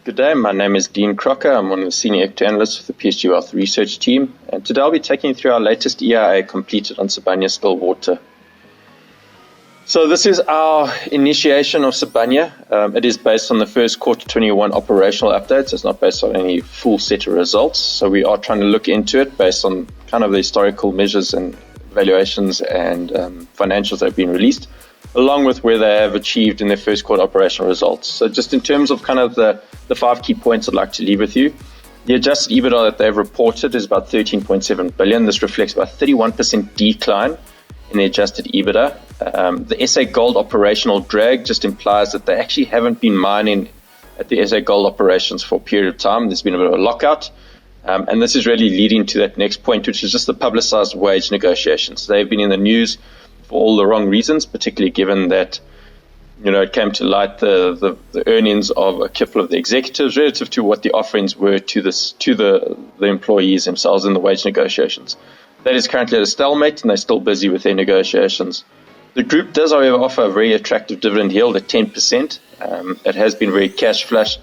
Good day, my name is Dean Crocker. I'm one of the senior equity analysts for the PSG Wealth research team, and today I'll be taking you through our latest EIA completed on Sibanye Stillwater. So this is our initiation of Sibanye. It is based on the first quarter 21 operational updates. It's not based on any full set of results. So we are trying to look into it based on kind of the historical measures and valuations and financials that have been released, along with where they have achieved in their first quarter operational results. So just in terms of kind of the 5 key points I'd like to leave with you, the adjusted EBITDA that they've reported is about 13.7 billion. This reflects about 31% decline in the adjusted EBITDA. The SA Gold operational drag just implies that they actually haven't been mining at the SA Gold operations for a period of time. There's been a bit of a lockout. And this is really leading to that next point, which is just the publicized wage negotiations. They've been in the news for all the wrong reasons, particularly given that, it came to light the earnings of a couple of the executives relative to what the offerings were to the employees themselves in the wage negotiations. That is currently at a stalemate, and they're still busy with their negotiations. The group does, however, offer a very attractive dividend yield at 10%. It has been very cash flush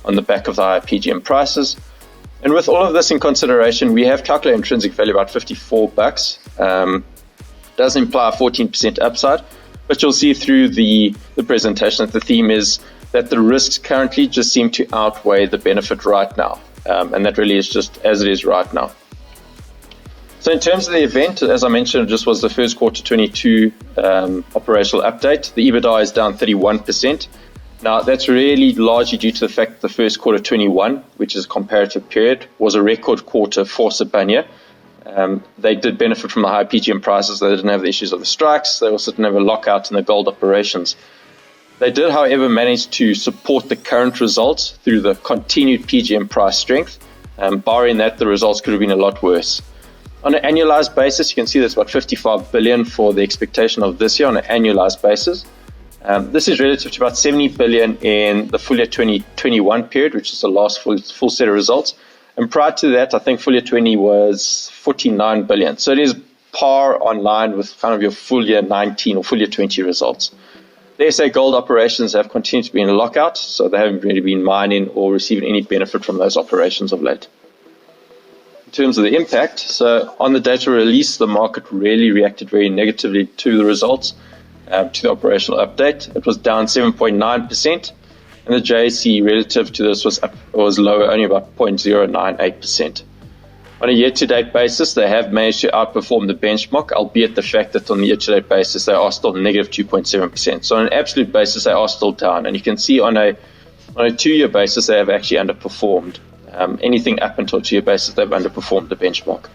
on the back of the higher PGM prices. And with all of this in consideration, we have calculated intrinsic value about $54. Does imply a 14% upside, but you'll see through the presentation that the theme is that the risks currently just seem to outweigh the benefit right now, and that really is just as it is right now. So in terms of the event, as I mentioned, it just was the first quarter 22 operational update. The EBITDA is down 31%. Now, that's really largely due to the fact that the first quarter 21, which is a comparative period, was a record quarter for Sibanye. They did benefit from the high PGM prices. They didn't have the issues of the strikes. They also didn't have a lockout in the gold operations. They did, however, manage to support the current results through the continued PGM price strength. Barring that, the results could have been a lot worse. On an annualized basis, you can see there's about 55 billion for the expectation of this year on an annualized basis. This is relative to about 70 billion in the full year 2021 period, which is the last full set of results. And prior to that, I think full year 20 was 49 billion. So it is par on line with kind of your full year 19 or full year 20 results. The SA Gold operations have continued to be in a lockout, so they haven't really been mining or receiving any benefit from those operations of late. In terms of the impact, so on the data release, the market really reacted very negatively to the results, to the operational update. It was down 7.9%. And the JSE relative to this was lower, only about 0.098%. On a year-to-date basis, they have managed to outperform the benchmark, albeit the fact that on the year-to-date basis, they are still negative 2.7%. So on an absolute basis, they are still down. And you can see on a 2-year basis, they have actually underperformed. Anything up until a 2-year basis, they've underperformed the benchmark.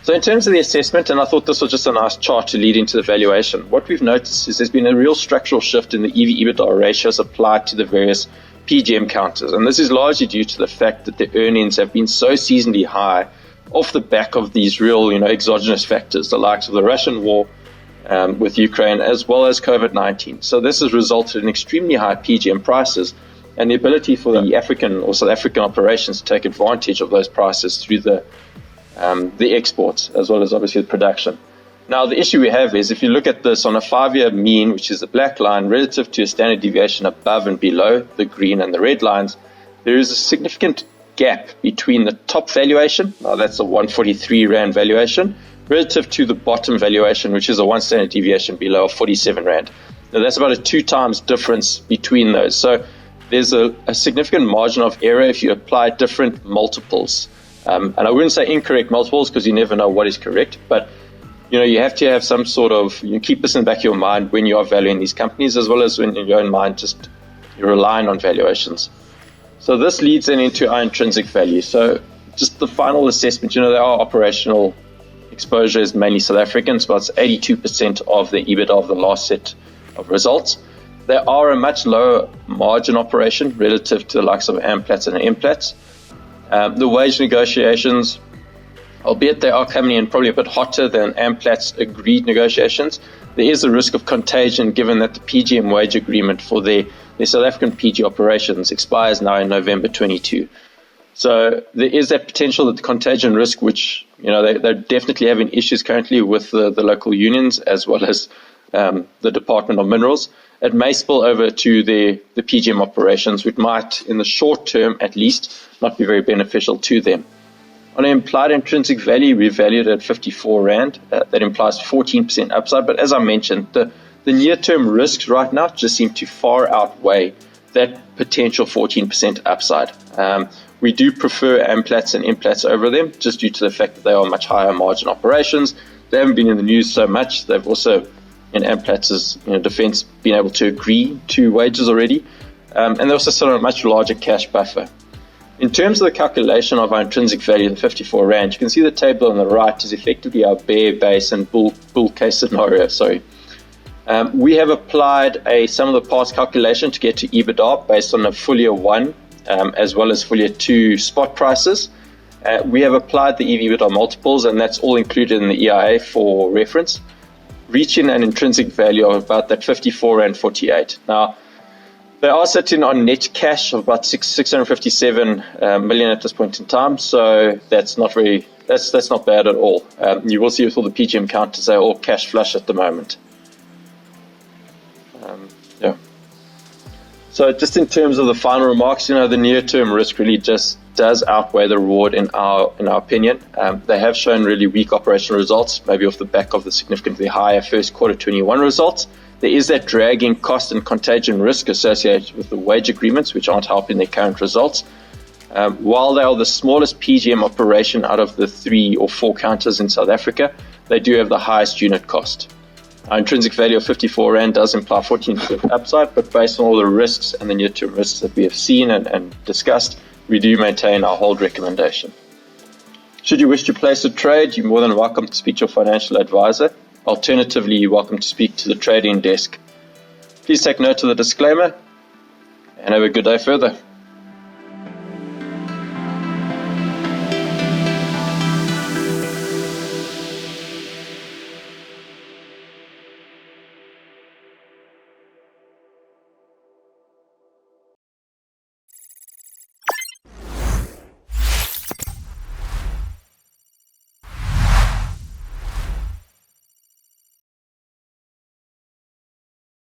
So in terms of the assessment, and I thought this was just a nice chart to lead into the valuation, what we've noticed is there's been a real structural shift in the EV/EBITDA ratios applied to the various PGM counters. And this is largely due to the fact that the earnings have been so seasonally high off the back of these real, exogenous factors, the likes of the Russian war with Ukraine, as well as COVID-19. So this has resulted in extremely high PGM prices, and the ability for the African or South African operations to take advantage of those prices through the exports, as well as obviously the production. Now, the issue we have is if you look at this on a 5-year mean, which is the black line, relative to a standard deviation above and below the green and the red lines, there is a significant gap between the top valuation, now that's a 143 Rand valuation, relative to the bottom valuation, which is a 1 standard deviation below of 47 Rand. Now, that's about a 2 times difference between those. So there's a significant margin of error if you apply different multiples. And I wouldn't say incorrect multiples because you never know what is correct, but you have to have some sort of, keep this in the back of your mind when you are valuing these companies, as well as when in your own mind just you're relying on valuations. So this leads then into our intrinsic value. So just the final assessment, there are operational exposure is mainly South African, so it's 82% of the EBITDA of the last set of results. They are a much lower margin operation relative to the likes of Amplats and Implats. The wage negotiations, albeit they are coming in probably a bit hotter than Amplat's agreed negotiations, there is a risk of contagion given that the PGM wage agreement for their South African PG operations expires now in November 22. So there is that potential that the contagion risk, which they're definitely having issues currently with the local unions as well as the Department of Minerals. it may spill over to the PGM operations, which might, in the short term at least, not be very beneficial to them. On an implied intrinsic value, we valued at 54 Rand. That implies 14% upside. But as I mentioned, the near-term risks right now just seem to far outweigh that potential 14% upside. We do prefer amplats and implats over them, just due to the fact that they are much higher margin operations. They haven't been in the news so much. They've also, in amplats' defense, been able to agree to wages already. And they also sit on a much larger cash buffer. In terms of the calculation of our intrinsic value, the 54 Rand, you can see the table on the right is effectively our bear base and bull case scenario. We have applied a sum of the parts calculation to get to EBITDA based on a full year 1 as well as full year 2 spot prices. We have applied the EV/EBITDA multiples, and that's all included in the EIA for reference, reaching an intrinsic value of about that 54.48. Now, they are sitting on net cash of about 657 million at this point in time, so that's not bad at all. You will see with all the PGM counters, they're all cash flush at the moment. So just in terms of the final remarks, the near-term risk really just does outweigh the reward in our opinion. They have shown really weak operational results, maybe off the back of the significantly higher first quarter 21 results. There is that dragging cost and contagion risk associated with the wage agreements, which aren't helping their current results. While they are the smallest PGM operation out of the 3 or 4 counters in South Africa, they do have the highest unit cost. Our intrinsic value of 54 Rand does imply 14% upside, but based on all the risks and the near-term risks that we have seen and discussed, we do maintain our hold recommendation. Should you wish to place a trade, you're more than welcome to speak to your financial advisor. Alternatively, you're welcome to speak to the trading desk. Please take note of the disclaimer and have a good day further.